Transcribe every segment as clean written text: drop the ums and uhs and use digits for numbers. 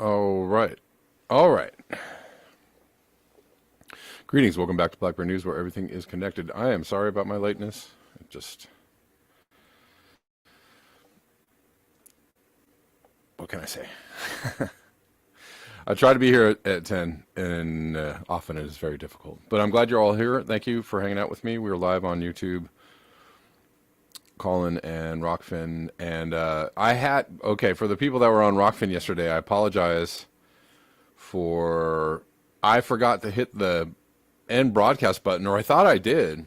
All right. All right. Greetings. Welcome back to Blackberry News, where everything is connected. I am sorry about my lateness. What can I say? I try to be here at 10, and often it is very difficult. But I'm glad you're all here. Thank you for hanging out with me. We're live on YouTube, Colin and Rockfin. And for the people that were on Rockfin yesterday, I apologize I forgot to hit the end broadcast button, or I thought I did.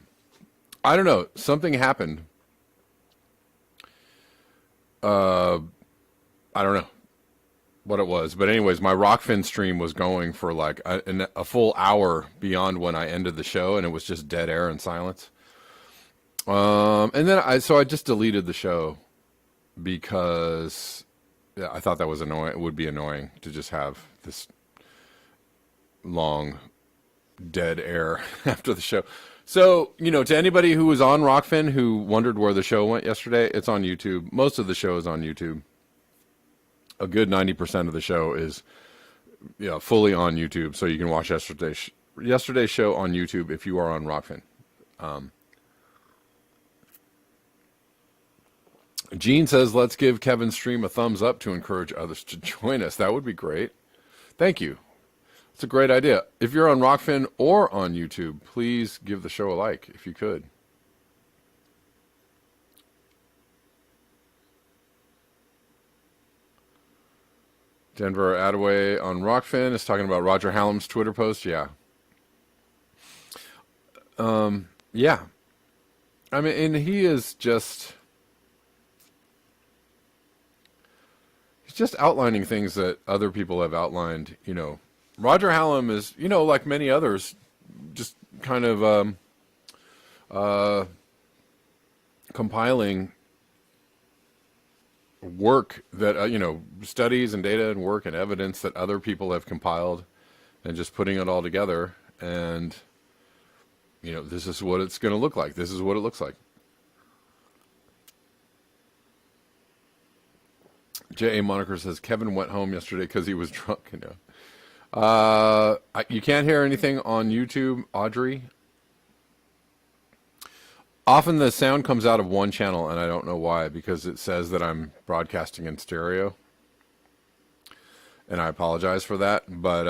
I don't know. Something happened. I don't know what it was, but anyways, my Rockfin stream was going for like a full hour beyond when I ended the show, and it was just dead air and silence. And then I just deleted the show because I thought that was annoying. It would be annoying to just have this long dead air after the show. So, to anybody who was on Rockfin who wondered where the show went yesterday, it's on YouTube. Most of the show is on YouTube. A good 90% of the show is fully on YouTube, so you can watch yesterday's show on YouTube if you are on Rockfin. Gene says, let's give Kevin's stream a thumbs up to encourage others to join us. That would be great. Thank you. It's a great idea. If you're on Rockfin or on YouTube, please give the show a like if you could. Denver Attaway on Rockfin is talking about Roger Hallam's Twitter post. Yeah. Yeah. I mean, and he's just outlining things that other people have outlined. Roger Hallam is, like many others, just kind of compiling work that, studies and data and work and evidence that other people have compiled and just putting it all together. And, this is what it's going to look like. This is what it looks like. J.A. Moniker says, Kevin went home yesterday because he was drunk. You can't hear anything on YouTube, Audrey. Often the sound comes out of one channel, and I don't know why, because it says that I'm broadcasting in stereo. And I apologize for that, but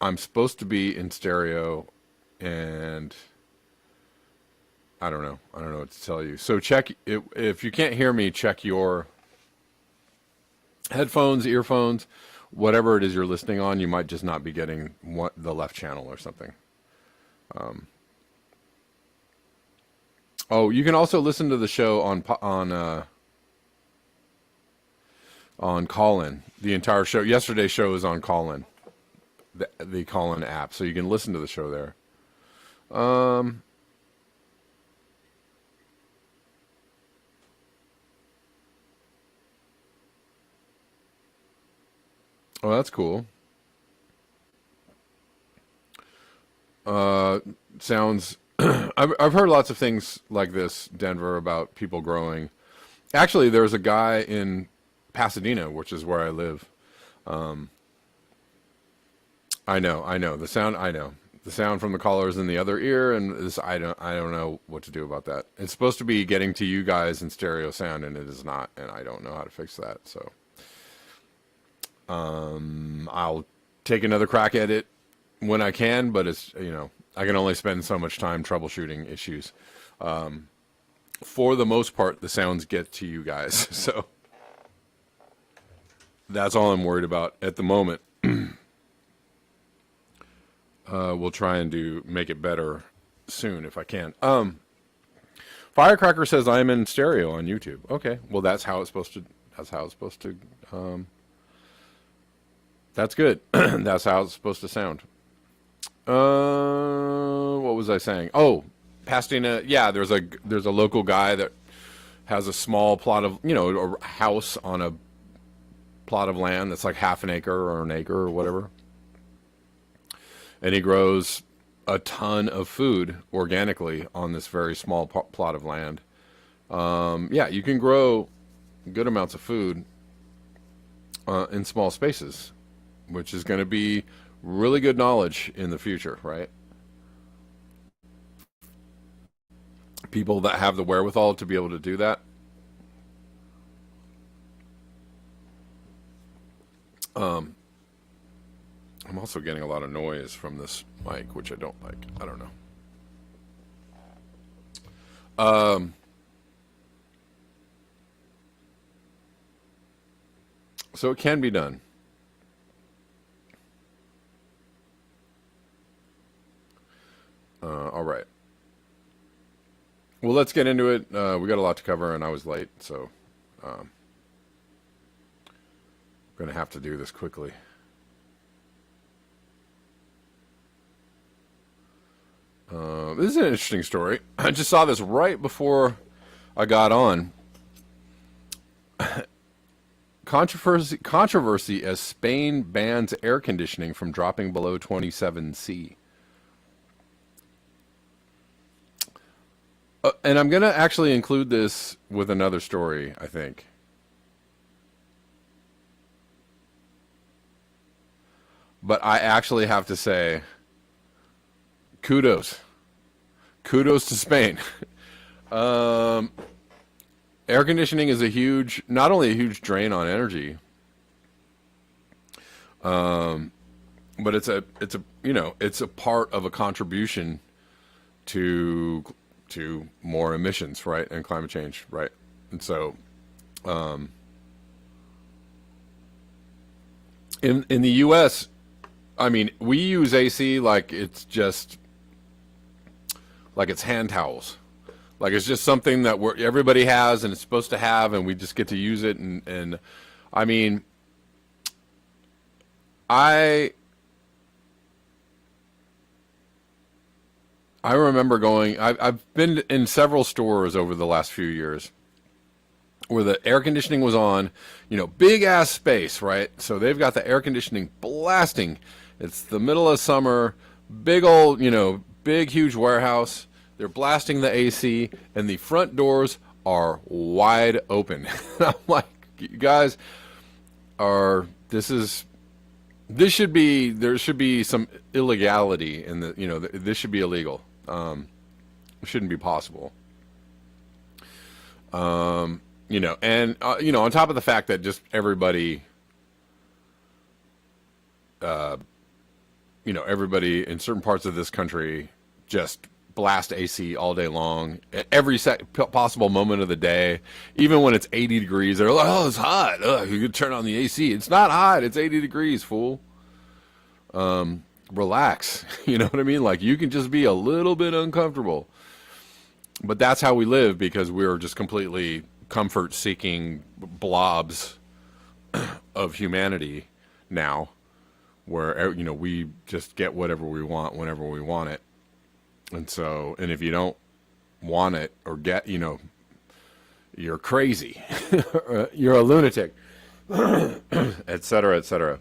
I'm supposed to be in stereo, and I don't know what to tell you. So check, if you can't hear me, check your headphones, earphones, whatever it is you're listening on. You might just not be getting the left channel or something. You can also listen to the show on Callin. The entire show, yesterday's show is on Callin, the Callin app, so you can listen to the show there. Oh, that's cool. Sounds. I've heard lots of things like this, Denver, about people growing. Actually, there's a guy in Pasadena, which is where I live. I know the sound. I know the sound from the caller is in the other ear, and this I don't know what to do about that. It's supposed to be getting to you guys in stereo sound, and it is not, and I don't know how to fix that. So. I'll take another crack at it when I can, but it's, I can only spend so much time troubleshooting issues. For the most part, the sounds get to you guys. So that's all I'm worried about at the moment. We'll try and make it better soon if I can. Firecracker says I'm in stereo on YouTube. Okay. Well, that's how it's supposed to, that's good. That's how it's supposed to sound. What was I saying? Oh, Pasadena. Yeah, there's a local guy that has a small plot of, a house on a plot of land that's like half an acre or an acre or whatever. And he grows a ton of food organically on this very small plot of land. Yeah, you can grow good amounts of food in small spaces, which is going to be really good knowledge in the future, right? People that have the wherewithal to be able to do that. Um, I'm also getting a lot of noise from this mic, which I don't like. I don't know. Um, so it can be done. All right. Well, let's get into it. We got a lot to cover, and I was late, so I'm going to have to do this quickly. This is an interesting story. I just saw this right before I got on. Controversy as Spain bans air conditioning from dropping below 27 C. And I'm going to actually include this with another story, I think. But I actually have to say kudos. Kudos to Spain. um, Air conditioning is not only a huge drain on energy, but it's a part of a contribution to more emissions, right, and climate change, right, and so in the U.S., I mean, we use AC like it's hand towels. Like it's just something that everybody has and it's supposed to have, and we just get to use it. And I mean, I I remember going. I've been in several stores over the last few years where the air conditioning was on. Big ass space, right? So they've got the air conditioning blasting. It's the middle of summer, big old, big huge warehouse. They're blasting the AC, and the front doors are wide open. I'm like, you guys are. There should be some illegality in this should be illegal. It shouldn't be possible. And on top of the fact that just everybody, everybody in certain parts of this country just blast AC all day long, at every possible moment of the day, even when it's 80 degrees. They're like, "Oh, it's hot. Ugh, you could turn on the AC. It's not hot. It's 80 degrees, fool. Relax." You know what I mean? Like you can just be a little bit uncomfortable, but that's how we live because we're just completely comfort-seeking blobs of humanity now, where we just get whatever we want whenever we want it. And if you don't want it or get, you're crazy. You're a lunatic, et cetera, et cetera.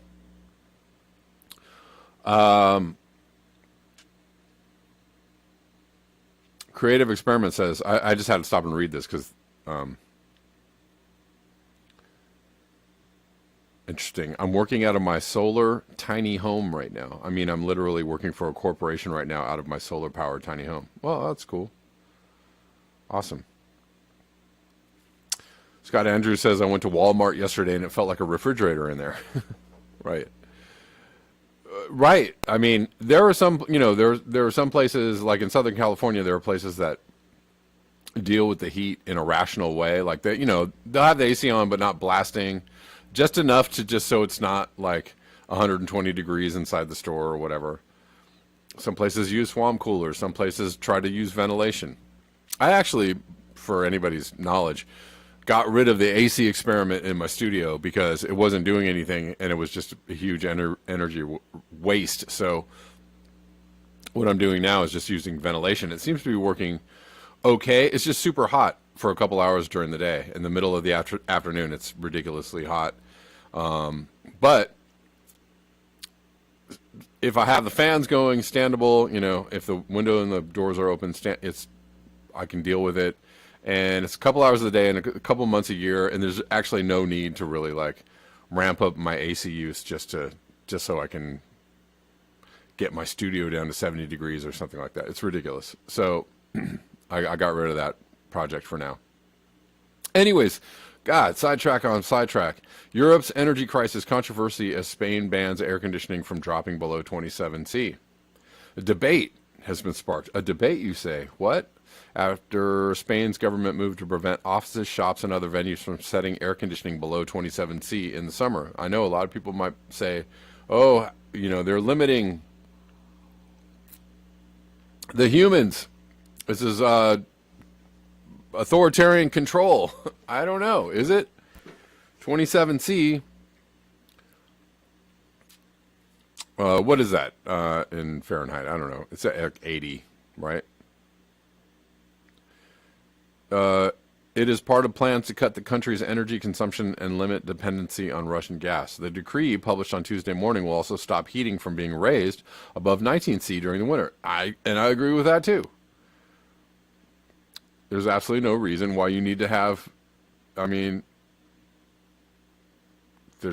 Um, Creative Experiment says, I just had to stop and read this because, interesting. I'm working out of my solar tiny home right now. I mean, I'm literally working for a corporation right now out of my solar powered tiny home. Well, that's cool. Awesome. Scott Andrews says, I went to Walmart yesterday and it felt like a refrigerator in there. Right. Right. I mean, there are some, there are some places like in Southern California, there are places that deal with the heat in a rational way. Like they'll have the AC on, but not blasting just enough to just so it's not like 120 degrees inside the store or whatever. Some places use swamp coolers. Some places try to use ventilation. I actually, for anybody's knowledge, got rid of the AC experiment in my studio because it wasn't doing anything and it was just a huge energy waste. So what I'm doing now is just using ventilation. It seems to be working okay. It's just super hot for a couple hours during the day. In the middle of the afternoon, it's ridiculously hot. But if I have the fans going, standable, if the window and the doors are open, I can deal with it. and it's a couple hours a day and a couple months a year, and there's actually no need to really like ramp up my AC use just so I can get my studio down to 70 degrees or something like that. It's ridiculous. So I got rid of that project for now. Anyways, God, sidetrack on sidetrack. Europe's energy crisis controversy as Spain bans air conditioning from dropping below 27 C. A debate has been sparked. A debate, you say? What? After Spain's government moved to prevent offices, shops, and other venues from setting air conditioning below 27 C in the summer. I know a lot of people might say, oh, they're limiting the humans. This is authoritarian control. I don't know. Is it? 27C. What is that in Fahrenheit? I don't know. It's 80, right? It is part of plans to cut the country's energy consumption and limit dependency on Russian gas. The decree, published on Tuesday morning, will also stop heating from being raised above 19C during the winter. I agree with that too. There's absolutely no reason why you need to have, there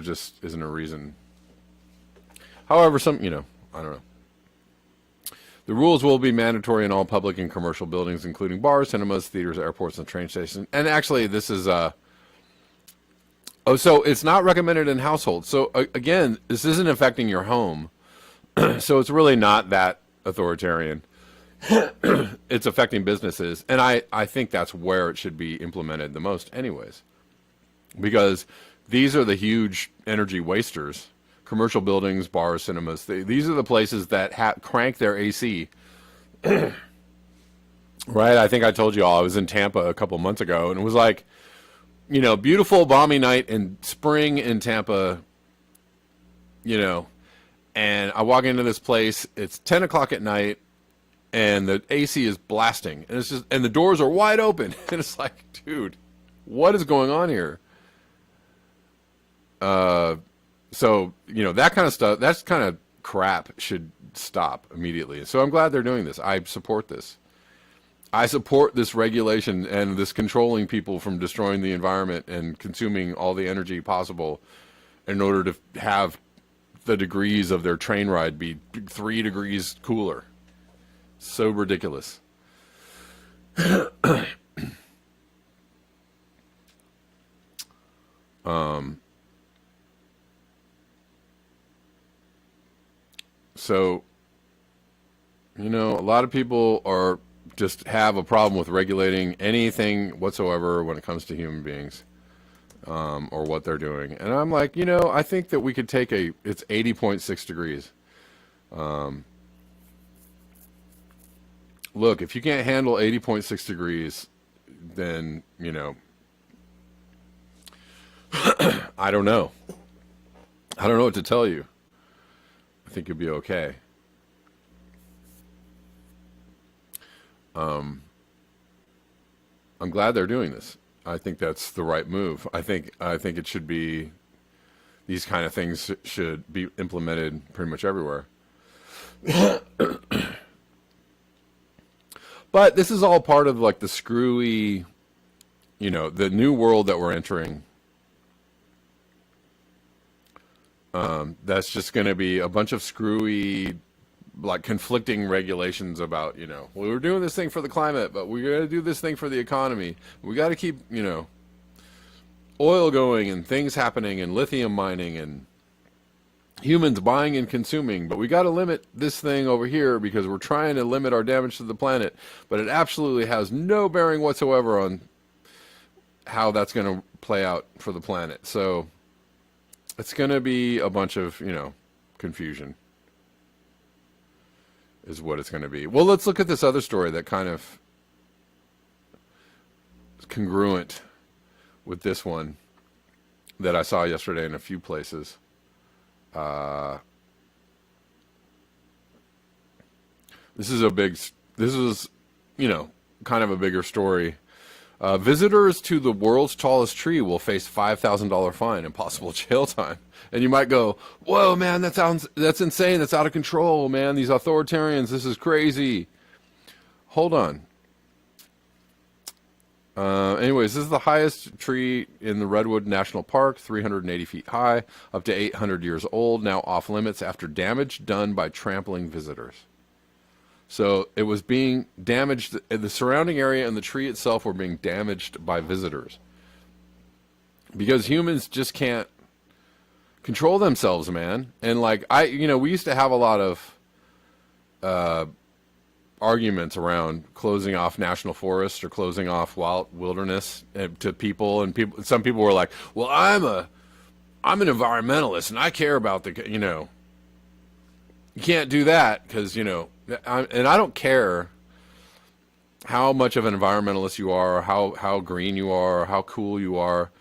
just isn't a reason. However, I don't know. The rules will be mandatory in all public and commercial buildings, including bars, cinemas, theaters, airports, and train stations. And actually, this is, so it's not recommended in households. So again, this isn't affecting your home. So it's really not that authoritarian. It's affecting businesses, and I think that's where it should be implemented the most anyways, because these are the huge energy wasters. Commercial buildings, bars, cinemas, these are the places that crank their AC. Right? I think I told you all I was in Tampa a couple months ago, and it was like, beautiful balmy night in spring in Tampa, and I walk into this place, it's 10 o'clock at night, and the AC is blasting, and and the doors are wide open, and it's like, dude, what is going on here? So, that kind of stuff, that's kind of crap should stop immediately. So I'm glad they're doing this. I support this. I support this regulation and this controlling people from destroying the environment and consuming all the energy possible in order to have the degrees of their train ride be 3 degrees cooler. So ridiculous. So, a lot of people just have a problem with regulating anything whatsoever when it comes to human beings, or what they're doing. And I'm like, I think that we could take it's 80.6 degrees. Look, if you can't handle 80.6 degrees, then, I don't know. I don't know what to tell you. I think you'll be okay. I'm glad they're doing this. I think that's the right move. I think it should be, these kind of things should be implemented pretty much everywhere. But this is all part of like the screwy, the new world that we're entering. That's just going to be a bunch of screwy, like conflicting regulations about, well, we're doing this thing for the climate, but we're going to do this thing for the economy. We got to keep, oil going and things happening and lithium mining and humans buying and consuming, but we got to limit this thing over here because we're trying to limit our damage to the planet, but it absolutely has no bearing whatsoever on how that's going to play out for the planet. So it's going to be a bunch of, confusion is what it's going to be. Well, let's look at this other story that kind of is congruent with this one that I saw yesterday in a few places. This is kind of a bigger story. Visitors to the world's tallest tree will face $5,000 fine and possible jail time. And you might go, whoa, man, that's insane. That's out of control, man. These authoritarians, this is crazy. Hold on. Anyways, this is the highest tree in the Redwood National Park, 380 feet high, up to 800 years old, now off limits after damage done by trampling visitors. So it was being damaged, the surrounding area and the tree itself were being damaged by visitors. Because humans just can't control themselves, man. And like, we used to have a lot of arguments around closing off national forests or closing off wild wilderness to people, and some people were like, well, I'm an environmentalist and I care about you can't do that because and I don't care how much of an environmentalist you are, or how green you are, or how cool you are.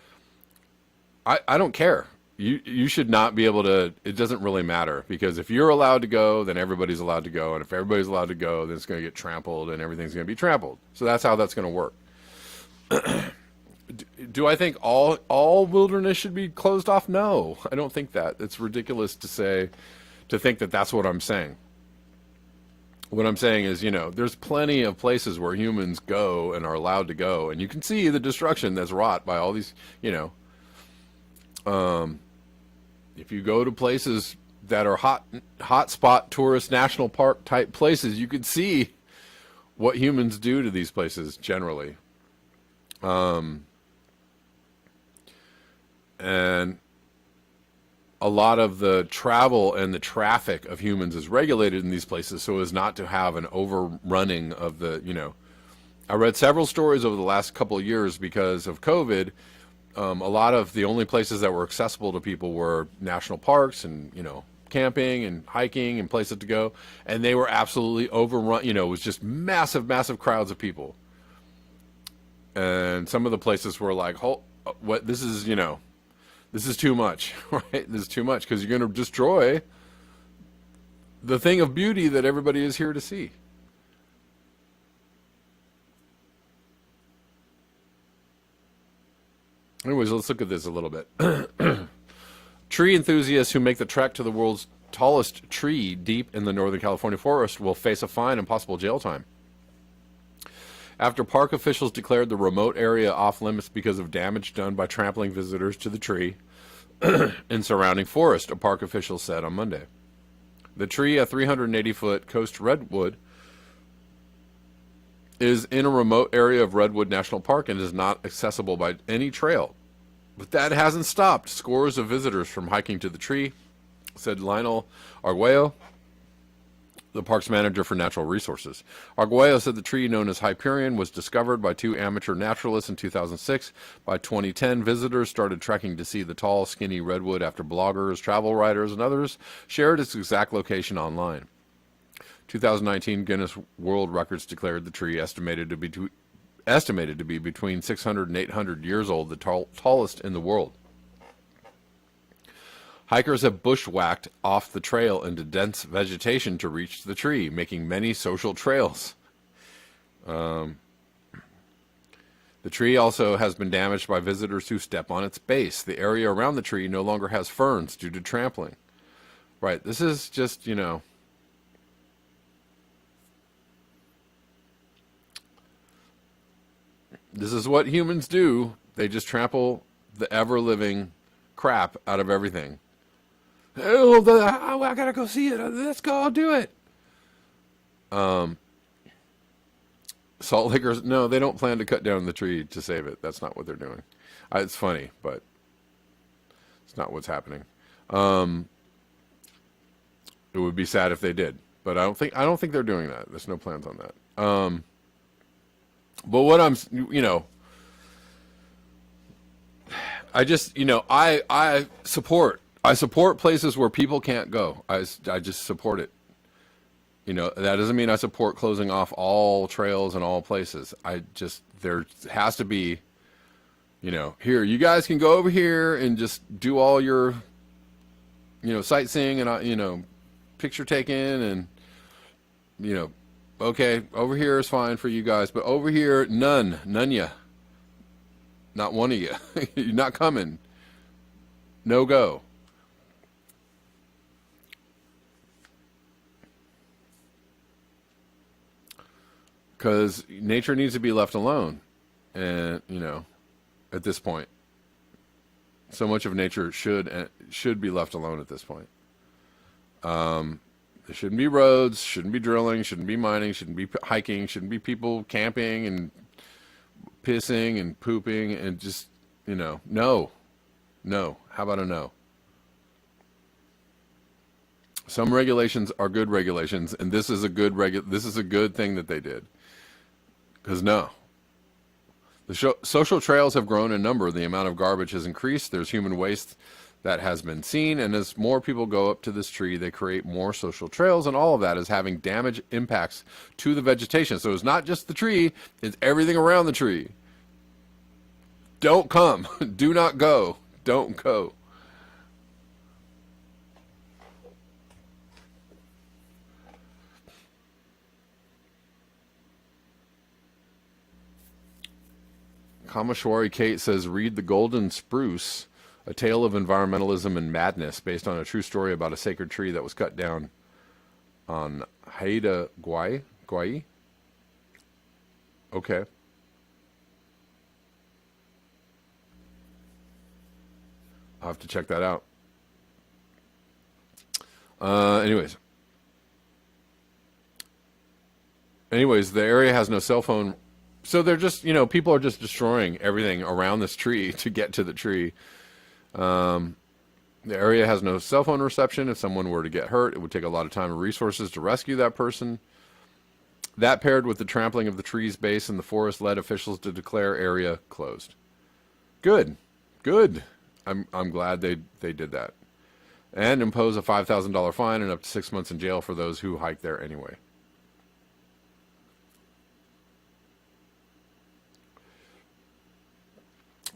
I don't care. You should not be able to. It doesn't really matter, because if you're allowed to go, then everybody's allowed to go, and if everybody's allowed to go, then it's going to get trampled, and everything's going to be trampled. So that's how that's going to work. Do I think all wilderness should be closed off? No, I don't think that. It's ridiculous to think that that's what I'm saying. What I'm saying is, there's plenty of places where humans go and are allowed to go, and you can see the destruction that's wrought by all these, if you go to places that are hot spot tourist national park type places, you can see what humans do to these places generally. And a lot of the travel and the traffic of humans is regulated in these places so as not to have an overrunning of I read several stories over the last couple of years because of COVID. A lot of the only places that were accessible to people were national parks and, camping and hiking and places to go. And they were absolutely overrun. It was just massive, massive crowds of people. And some of the places were like, this is too much, right? This is too much, because you're going to destroy the thing of beauty that everybody is here to see. Anyways, let's look at this a little bit. Tree enthusiasts who make the trek to the world's tallest tree deep in the Northern California forest will face a fine and possible jail time. After park officials declared the remote area off limits because of damage done by trampling visitors to the tree and surrounding forest, a park official said on Monday. The tree, a 380-foot coast redwood, is in a remote area of Redwood National Park and is not accessible by any trail. But that hasn't stopped scores of visitors from hiking to the tree, said Lionel Arguello, the park's manager for natural resources. Arguello said the tree, known as Hyperion, was discovered by two amateur naturalists in 2006. By 2010, visitors started trekking to see the tall, skinny redwood after bloggers, travel writers, and others shared its exact location online. 2019 Guinness World Records declared the tree, estimated to be between 600 and 800 years old, the tallest in the world. Hikers have bushwhacked off the trail into dense vegetation to reach the tree, making many social trails. The tree also has been damaged by visitors who step on its base. The area around the tree no longer has ferns due to trampling. Right, this is just, this is what humans do. They just trample the ever-living crap out of everything. Oh, I gotta go see it. Let's go. I'll do it. Salt Lakers, no, they don't plan to cut down the tree to save it. That's not what they're doing. It's funny, but it's not what's happening. It would be sad if they did, but I don't think they're doing that. There's no plans on that. But what I just, I support places where people can't go. I just support it. That doesn't mean I support closing off all trails and all places. There has to be, here, you guys can go over here and just do all your, sightseeing and, picture taking and, okay, over here is fine for you guys, but over here, none ya. Not one of you. You're not coming. No go. Because nature needs to be left alone. And you know, at this point. So much of nature should be left alone at this point. There shouldn't be roads, shouldn't be drilling, shouldn't be mining, shouldn't be hiking, shouldn't be people camping and pissing and pooping and just, no, no. How about a no? Some regulations are good regulations, and this is a this is a good thing that they did. Because no, social trails have grown in number. The amount of garbage has increased. There's human waste that has been seen. And as more people go up to this tree, they create more social trails. And all of that is having damage impacts to the vegetation. So it's not just the tree, it's everything around the tree. Don't come. Do not go. Don't go. Kameshwari Kate says, read The Golden Spruce, a tale of environmentalism and madness based on a true story about a sacred tree that was cut down on Haida Gwaii. Okay. I'll have to check that out. Anyways, the area has no cell phone. So they're just, people are just destroying everything around this tree to get to the tree. The area has no cell phone reception. If someone were to get hurt, it would take a lot of time and resources to rescue that person. That paired with the trampling of the tree's base and the forest led officials to declare area closed. Good. Good. I'm glad they did that. And impose a $5,000 fine and up to 6 months in jail for those who hike there anyway.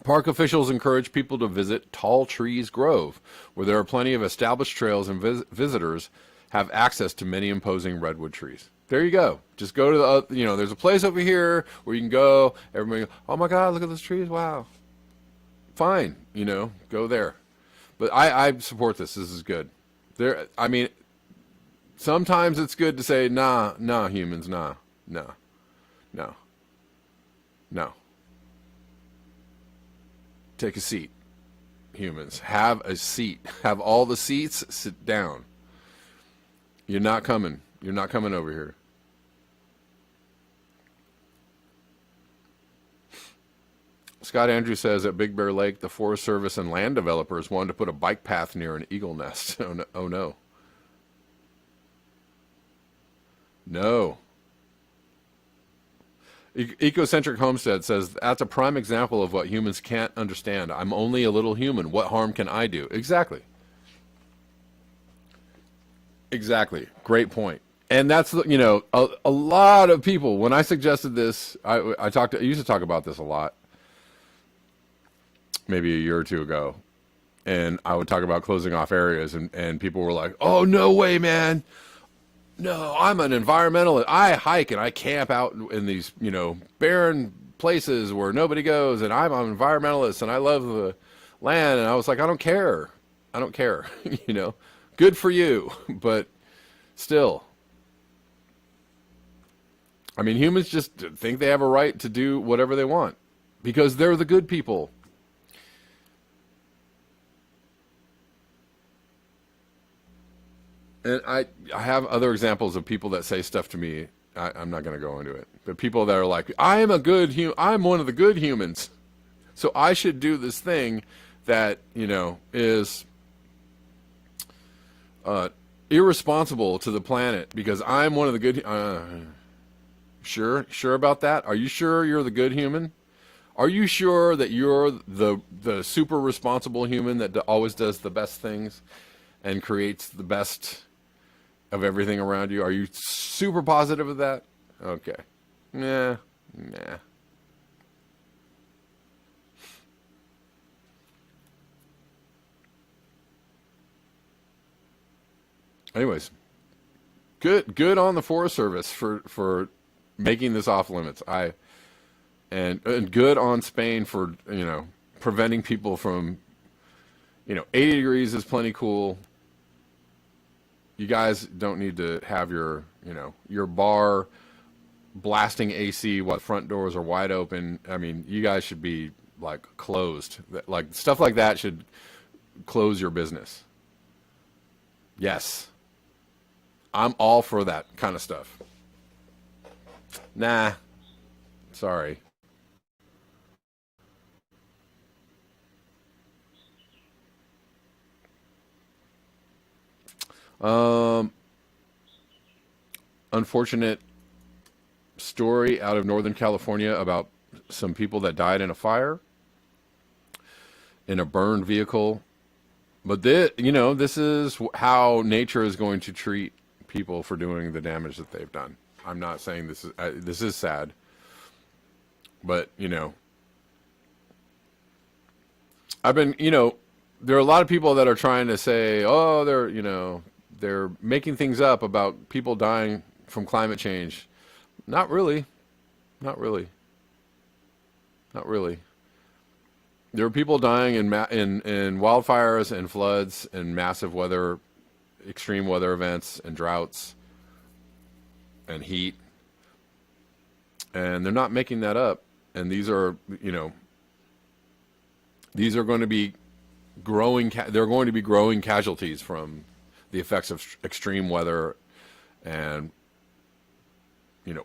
Park officials encourage people to visit Tall Trees Grove, where there are plenty of established trails and visitors have access to many imposing redwood trees. There you go. Just go to the, there's a place over here where you can go. Everybody go, oh my God, look at those trees. Wow. Fine. Go there. But I support this. This is good. Sometimes it's good to say, nah, humans, nah, no. Take a seat, humans. Have a seat. Have all the seats. Sit down. You're not coming. You're not coming over here. Scott Andrews says at Big Bear Lake, the Forest Service and land developers wanted to put a bike path near an eagle nest. Oh no. No. Ecocentric Homestead says, that's a prime example of what humans can't understand. I'm only a little human. What harm can I do? Exactly. Great point. And that's, a lot of people, when I suggested this, I used to talk about this a lot, maybe a year or two ago. And I would talk about closing off areas and people were like, oh, no way, man. No, I'm an environmentalist. I hike and I camp out in these, barren places where nobody goes, and I'm an environmentalist and I love the land. And I was like, I don't care. Good for you, but still. Humans just think they have a right to do whatever they want because they're the good people. And I have other examples of people that say stuff to me. I'm not going to go into it. But people that are like, I'm one of the good humans. So I should do this thing that, is irresponsible to the planet because I'm one of the good. Sure about that? Are you sure you're the good human? Are you sure that you're the super responsible human that always does the best things and creates the best of everything around you? Are you super positive of that? Okay. Nah. Anyways, good on the Forest Service for making this off limits. And good on Spain for, preventing people from, 80 degrees is plenty cool. You guys don't need to have your bar blasting AC while front doors are wide open. I mean, you guys should be like closed. Like stuff like that should close your business. Yes, I'm all for that kind of stuff. Nah, sorry. Um, Unfortunate story out of Northern California about some people that died in a fire in a burned vehicle. But this, this is how nature is going to treat people for doing the damage that they've done. I'm not saying this is sad, but I've been, there are a lot of people that are trying to say, oh, they're making things up about people dying from climate change. Not really, not really, not really. There are people dying in wildfires and floods and massive weather, extreme weather events and droughts and heat, and they're not making that up. And these are going to be they're going to be growing casualties from the effects of extreme weather and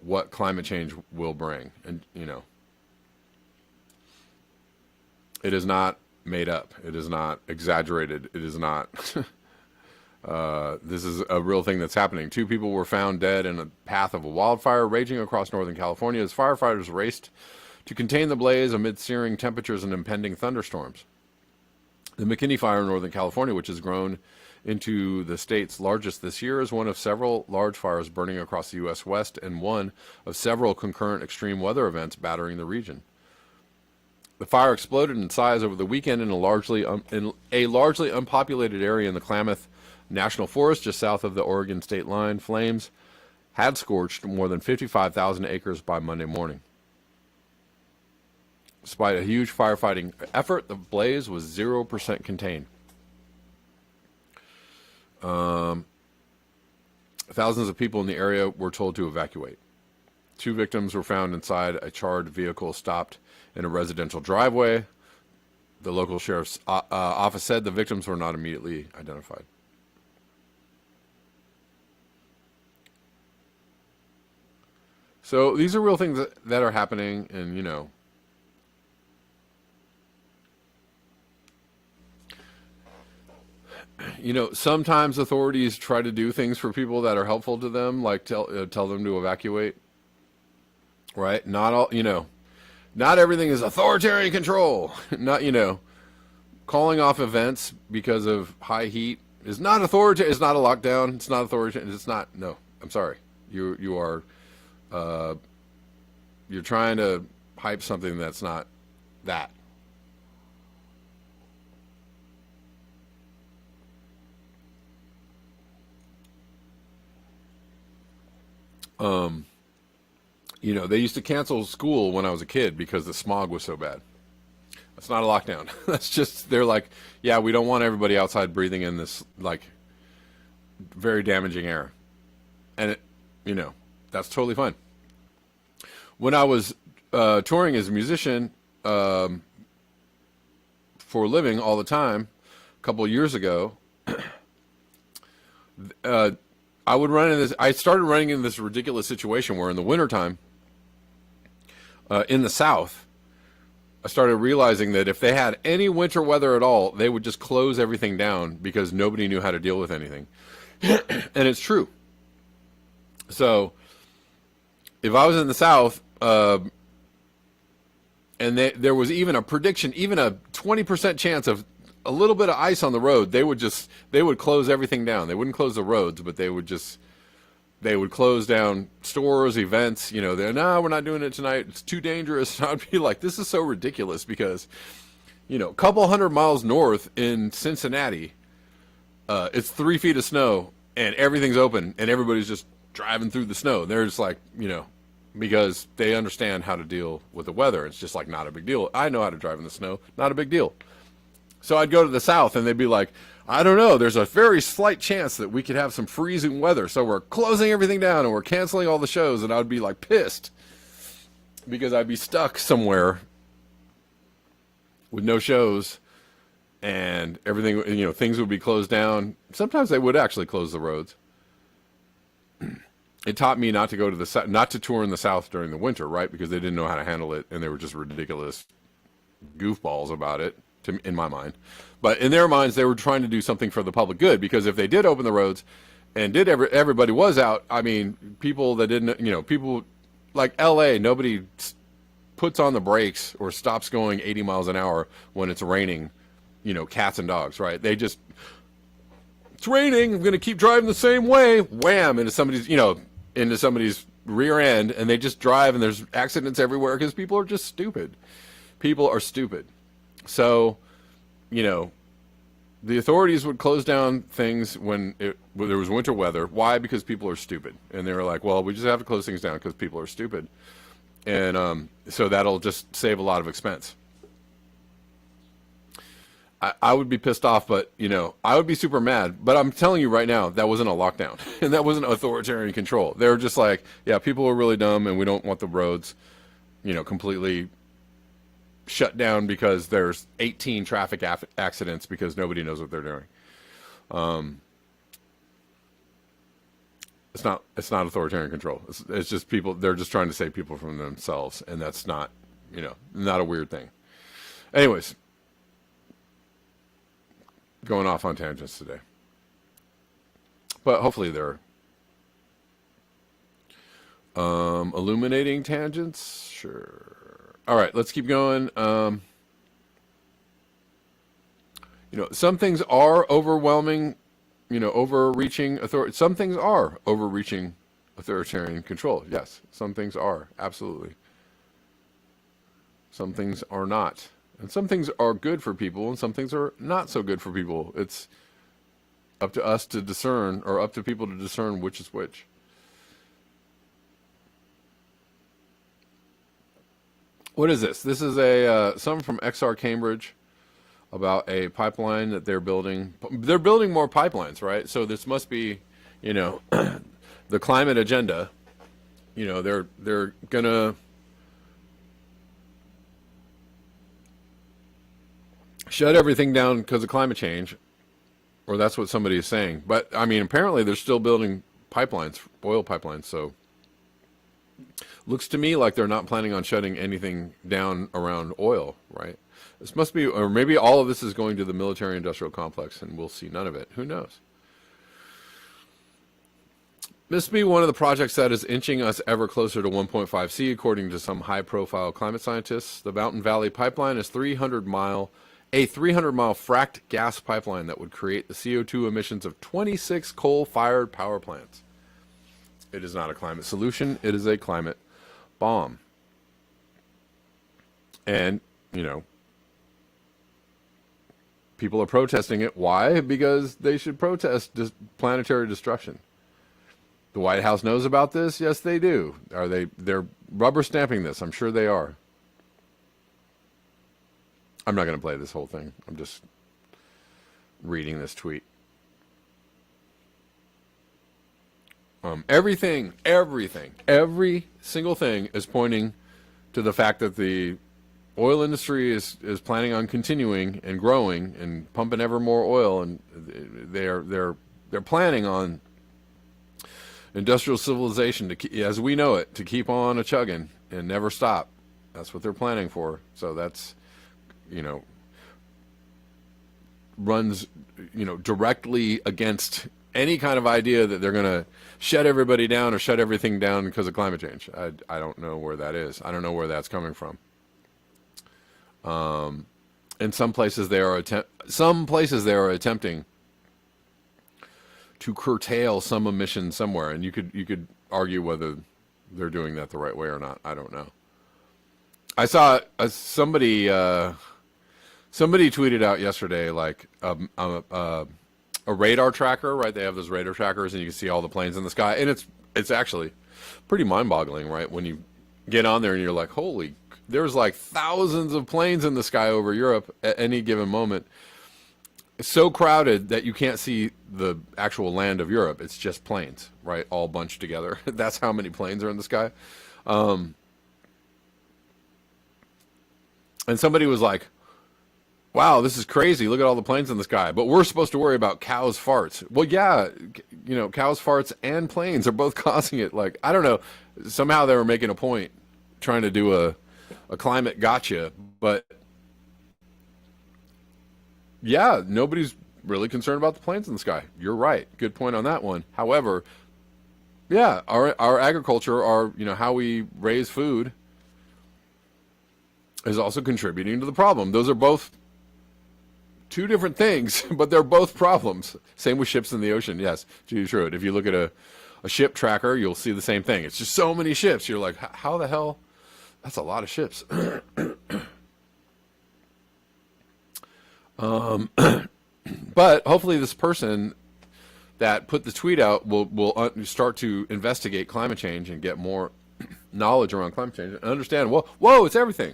what climate change will bring. And it is not made up. It is not exaggerated. It is not. This is a real thing that's happening. Two people were found dead in a path of a wildfire raging across Northern California as firefighters raced to contain the blaze amid searing temperatures and impending thunderstorms. The McKinney Fire in Northern California, which has grown into the state's largest this year, is one of several large fires burning across the U.S. West and one of several concurrent extreme weather events battering the region. The fire exploded in size over the weekend in a largely unpopulated area in the Klamath National Forest just south of the Oregon state line. Flames had scorched more than 55,000 acres by Monday morning. Despite a huge firefighting effort, the blaze was 0% contained. Thousands of people in the area were told to evacuate. Two victims were found inside a charred vehicle stopped in a residential driveway. The local sheriff's office said the victims were not immediately identified. So these are real things that are happening, and sometimes authorities try to do things for people that are helpful to them, like tell them to evacuate. Right? Not all, not everything is authoritarian control. Not, calling off events because of high heat is not authoritarian. It's not a lockdown. It's not authoritarian. It's not. No, I'm sorry. You are you're trying to hype something that's not that. Um, they used to cancel school when I was a kid because the smog was so bad. That's not a lockdown. That's just, they're like, yeah, we don't want everybody outside breathing in this, like, very damaging air. And that's totally fine. When I was touring as a musician for a living all the time, a couple of years ago, uh, I would run into this. I started running into this ridiculous situation where in the wintertime, in the South, I started realizing that if they had any winter weather at all, they would just close everything down because nobody knew how to deal with anything. And it's true. So if I was in the South, and there was even a prediction, even a 20% chance of a little bit of ice on the road, they would close everything down. They wouldn't close the roads, but they would close down stores, events. They're, no, we're not doing it tonight. It's too dangerous. And I'd be like, this is so ridiculous because, a couple hundred miles north in Cincinnati, it's 3 feet of snow and everything's open and everybody's just driving through the snow. They're just like, because they understand how to deal with the weather. It's just like not a big deal. I know how to drive in the snow. Not a big deal. So I'd go to the South and they'd be like, I don't know. There's a very slight chance that we could have some freezing weather, so we're closing everything down and we're canceling all the shows. And I'd be like pissed because I'd be stuck somewhere with no shows and everything. Things would be closed down. Sometimes they would actually close the roads. It taught me not to go to not to tour in the South during the winter, right? Because they didn't know how to handle it, and they were just ridiculous goofballs about it, in my mind. But in their minds, they were trying to do something for the public good, because if they did open the roads and everybody was out, I mean, people that didn't, people like LA, nobody puts on the brakes or stops going 80 miles an hour when it's raining, cats and dogs, right? They just, it's raining, I'm going to keep driving the same way, wham, into somebody's rear end, and they just drive, and there's accidents everywhere because people are just stupid. People are stupid. So, the authorities would close down things when there was winter weather. Why? Because people are stupid. And they were like, well, we just have to close things down because people are stupid. And so that'll just save a lot of expense. I would be pissed off, but, I would be super mad. But I'm telling you right now, that wasn't a lockdown. And that wasn't authoritarian control. They were just like, yeah, people are really dumb, and we don't want the roads, completely shut down because there's 18 traffic accidents because nobody knows what they're doing. It's not authoritarian control. It's just people. They're just trying to save people from themselves, and that's not, not a weird thing. Anyways, going off on tangents today, but hopefully they're illuminating tangents. Sure. All right, let's keep going. Some things are overwhelming, overreaching authority. Some things are overreaching authoritarian control. Yes, some things are, absolutely. Some things are not. And some things are good for people, and some things are not so good for people. It's up to us to discern, or up to people to discern which is which. What is this? This is something from XR Cambridge about a pipeline that they're building. They're building more pipelines, right? So this must be, the climate agenda. They're gonna shut everything down because of climate change, or that's what somebody is saying. But I mean, apparently they're still building pipelines, oil pipelines. So looks to me like they're not planning on shutting anything down around oil, right? This must be, or maybe all of this is going to the military-industrial complex, and we'll see none of it. Who knows? This will be one of the projects that is inching us ever closer to 1.5C, according to some high-profile climate scientists. The Mountain Valley Pipeline is a 300-mile fracked gas pipeline that would create the CO2 emissions of 26 coal-fired power plants. It is not a climate solution. It is a climate bomb. And, people are protesting it. Why? Because they should protest planetary destruction. The White House knows about this? Yes, they do. They're rubber stamping this. I'm sure they are. I'm not going to play this whole thing. I'm just reading this tweet. Every single thing is pointing to the fact that the oil industry is planning on continuing and growing and pumping ever more oil, and they're planning on industrial civilization as we know it to keep on a chugging and never stop. That's what they're planning for. So that's runs directly against any kind of idea that they're going to shut everybody down or shut everything down because of climate change. I don't know where that is. I don't know where that's coming from. In some places they are attempting to curtail some emissions somewhere, and you could argue whether they're doing that the right way or not. I don't know. I saw somebody tweeted out yesterday like a radar tracker, right? They have those radar trackers, and you can see all the planes in the sky, and it's actually pretty mind-boggling, right? When you get on there and you're like, holy, there's like thousands of planes in the sky over Europe at any given moment. It's so crowded that you can't see the actual land of Europe. It's just planes, right? All bunched together. That's how many planes are in the sky. And somebody was like, wow, this is crazy. Look at all the planes in the sky. But we're supposed to worry about cows' farts. Well, yeah, cows' farts and planes are both causing it. Like, I don't know. Somehow they were making a point trying to do a climate gotcha. But yeah, nobody's really concerned about the planes in the sky. You're right. Good point on that one. However, yeah, our agriculture, how we raise food is also contributing to the problem. Those are both two different things, but they're both problems. Same with ships in the ocean. Yes, Judy Shrewd. If you look at a ship tracker, you'll see the same thing. It's just so many ships. You're like, how the hell? That's a lot of ships. But hopefully this person that put the tweet out will start to investigate climate change and get more knowledge around climate change and understand, whoa, it's everything.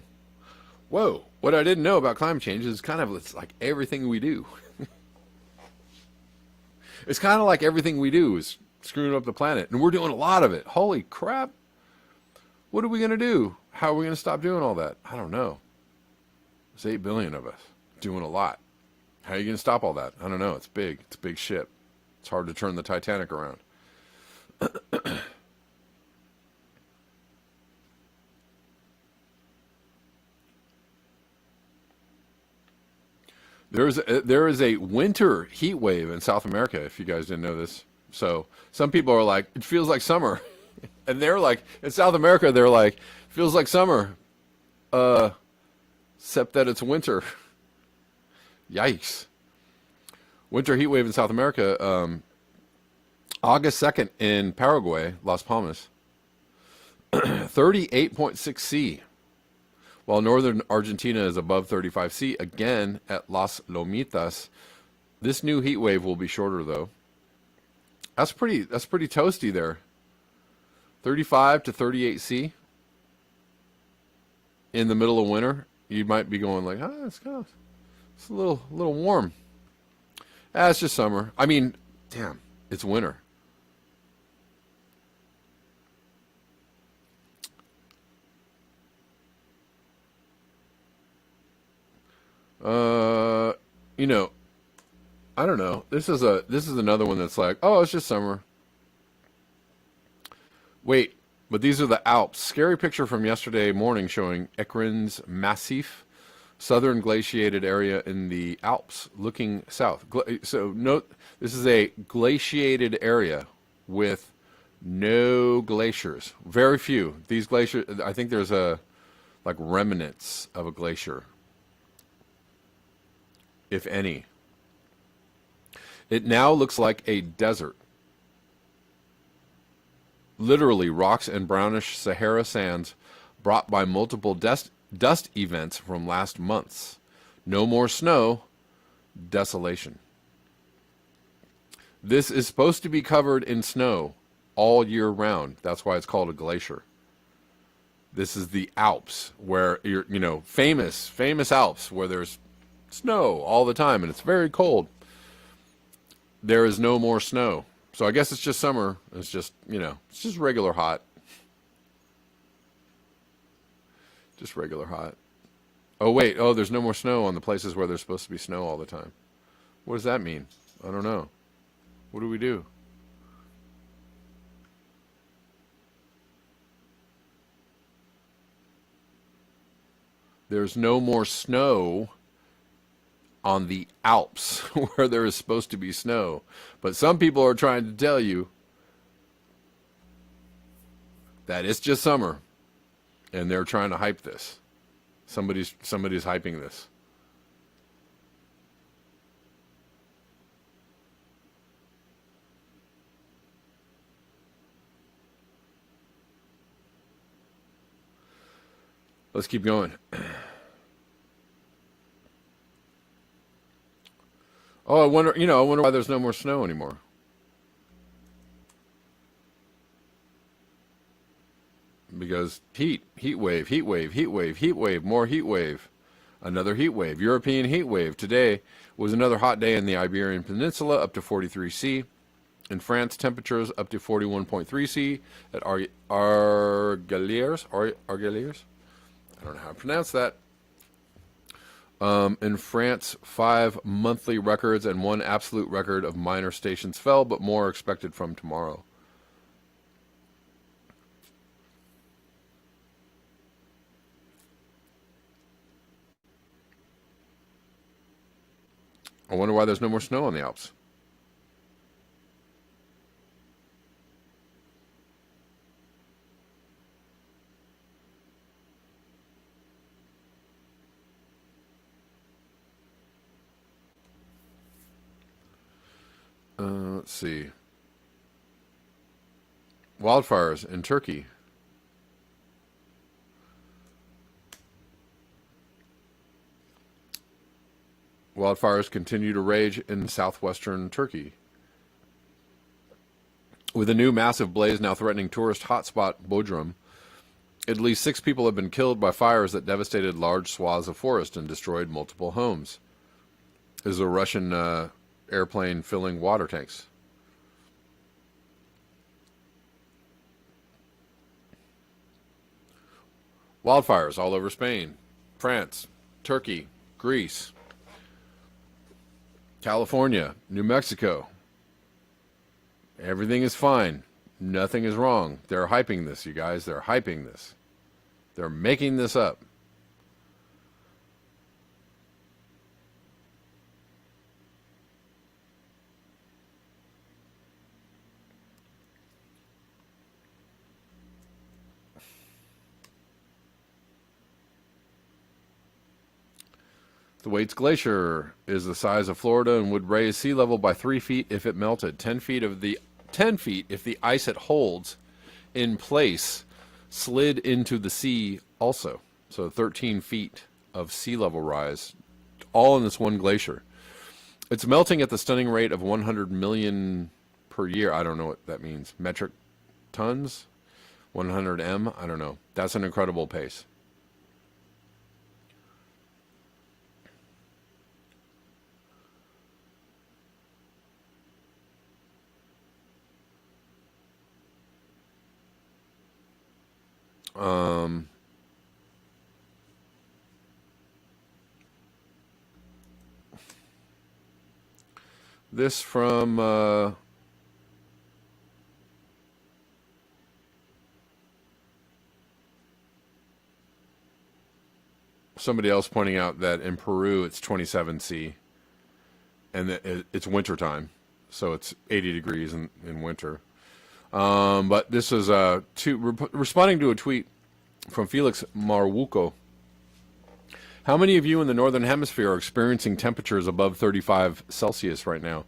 Whoa, what I didn't know about climate change is it's like everything we do. It's kind of like everything we do is screwing up the planet, and we're doing a lot of it. Holy crap. What are we going to do? How are we going to stop doing all that? I don't know. There's 8 billion of us doing a lot. How are you going to stop all that? I don't know. It's big. It's a big ship. It's hard to turn the Titanic around. There is a winter heat wave in South America, if you guys didn't know this. So some people are like, it feels like summer. And they're like, in South America, they're like, it feels like summer. Except that it's winter. Yikes. Winter heat wave in South America. August 2nd in Paraguay, Las Palmas. 38.6 C. While northern Argentina is above 35 C, again at Las Lomitas. This new heat wave will be shorter, though. That's pretty toasty there. 35 to 38 C. In the middle of winter, you might be going like, it's a little warm. It's just summer. I mean, damn, it's winter. I don't know. This is another one that's like, oh, it's just summer. Wait, but these are the Alps. Scary picture from yesterday morning showing Ekran's Massif, southern glaciated area in the Alps, looking south. So note, this is a glaciated area with no glaciers. Very few. These glaciers, I think there's like remnants of a glacier, if any. It now looks like a desert. Literally rocks and brownish Sahara sands brought by multiple dust events from last months. No more snow, desolation. This is supposed to be covered in snow all year round. That's why it's called a glacier. This is the Alps, where famous Alps, where there's snow all the time and it's very cold. There is no more snow. So I guess it's just summer. It's just, it's just regular hot. Just regular hot. Oh, wait. Oh, there's no more snow on the places where there's supposed to be snow all the time. What does that mean? I don't know. What do we do? There's no more snow on the Alps where there is supposed to be snow. But some people are trying to tell you that it's just summer, and they're trying to hype this. Somebody's hyping this. Let's keep going. Oh, I wonder why there's no more snow anymore. Because heat wave, more heat wave. Another heat wave. European heat wave. Today was another hot day in the Iberian Peninsula, up to 43 C. In France, temperatures up to 41.3 C at Argeliers. Argeliers? I don't know how to pronounce that. In France, 5 monthly records and 1 absolute record of minor stations fell, but more are expected from tomorrow. I wonder why there's no more snow on the Alps. Let's see. Wildfires in Turkey. Wildfires continue to rage in southwestern Turkey, with a new massive blaze now threatening tourist hotspot Bodrum. At least 6 people have been killed by fires that devastated large swaths of forest and destroyed multiple homes. Is a Russian airplane filling water tanks. Wildfires all over Spain, France, Turkey, Greece, California, New Mexico. Everything is fine. Nothing is wrong. They're hyping this, you guys. They're hyping this. They're making this up. The Waits Glacier is the size of Florida and would raise sea level by 3 feet if it melted. 10 feet if the ice it holds in place slid into the sea also. So 13 feet of sea level rise, all in this one glacier. It's melting at the stunning rate of 100 million per year. I don't know what that means. Metric tons? 100 M? I don't know. That's an incredible pace. This from somebody else pointing out that in Peru it's 27°C, and that it's winter time, so it's 80 degrees in winter. But this is responding to a tweet from Felix Marwuko. How many of you in the Northern Hemisphere are experiencing temperatures above 35 Celsius right now?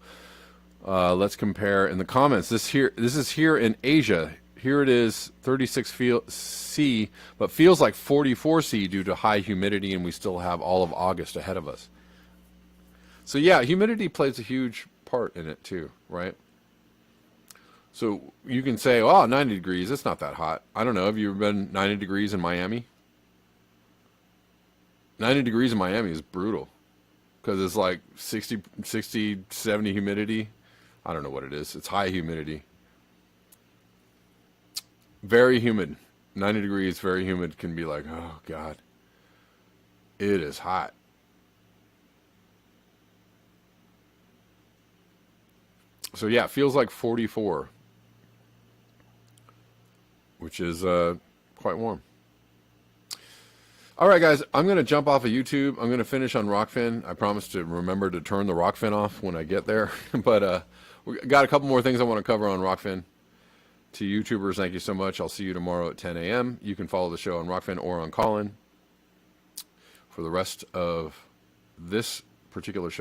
Let's compare in the comments. This is here in Asia. Here it is 36 C, but feels like 44 C due to high humidity, and we still have all of August ahead of us. So yeah, humidity plays a huge part in it too, right? So you can say, oh, 90 degrees, it's not that hot. I don't know, have you ever been 90 degrees in Miami? 90 degrees in Miami is brutal because it's like 60, 70 humidity. I don't know what it is. It's high humidity. Very humid. 90 degrees, very humid, can be like, oh, God. It is hot. So, yeah, it feels like 44, which is quite warm. All right, guys, I'm going to jump off of YouTube. I'm going to finish on Rockfin. I promise to remember to turn the Rockfin off when I get there. But we got a couple more things I want to cover on Rockfin. To YouTubers, thank you so much. I'll see you tomorrow at 10 a.m. You can follow the show on Rockfin or on Callin. For the rest of this particular show,